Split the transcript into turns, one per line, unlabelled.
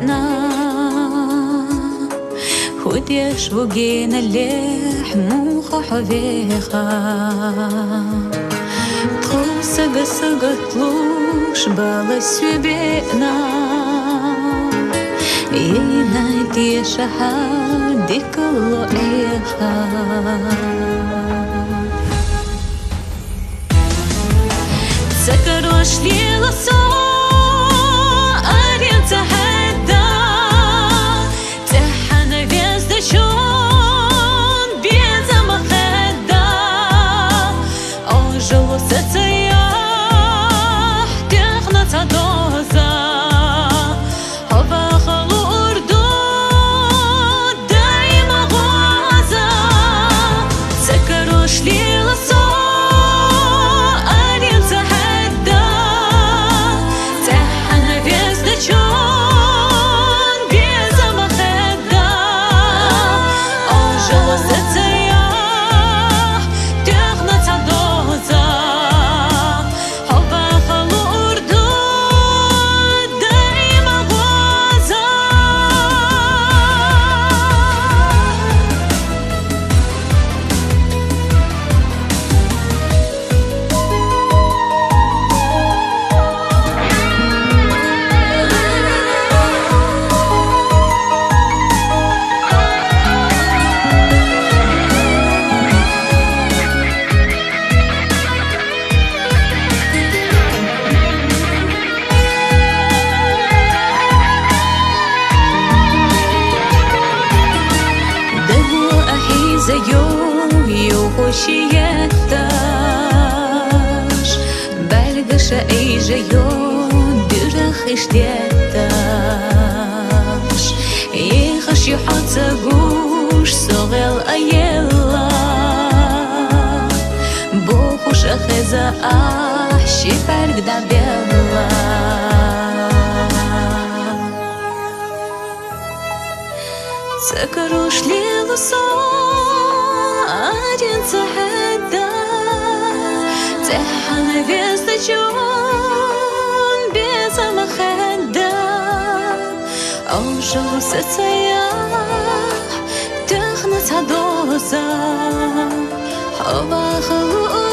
سبينا وديش وجينا اللحم وخحويخا تخوص بسقطلوش بالا سبينا ينادي شهادك الله إيخا سكروش لي لصا أرين تحدى تحنا بيزد شون بيزا مخدى أوجو ستياح تخنا تدوزا هوا خلو أردو دايما غوزا سكروش لي لصا وشيتاش بلغش ايجا يون درخش ديتاش يخش يحط زغوش صغير ايلا بوخوش اخزا احشي فرق دابيلا سكروش ليلو один تحدى تحنا بيستجون بيزا مخدى أوجو ستياح تخنا تدوزا هوا خلو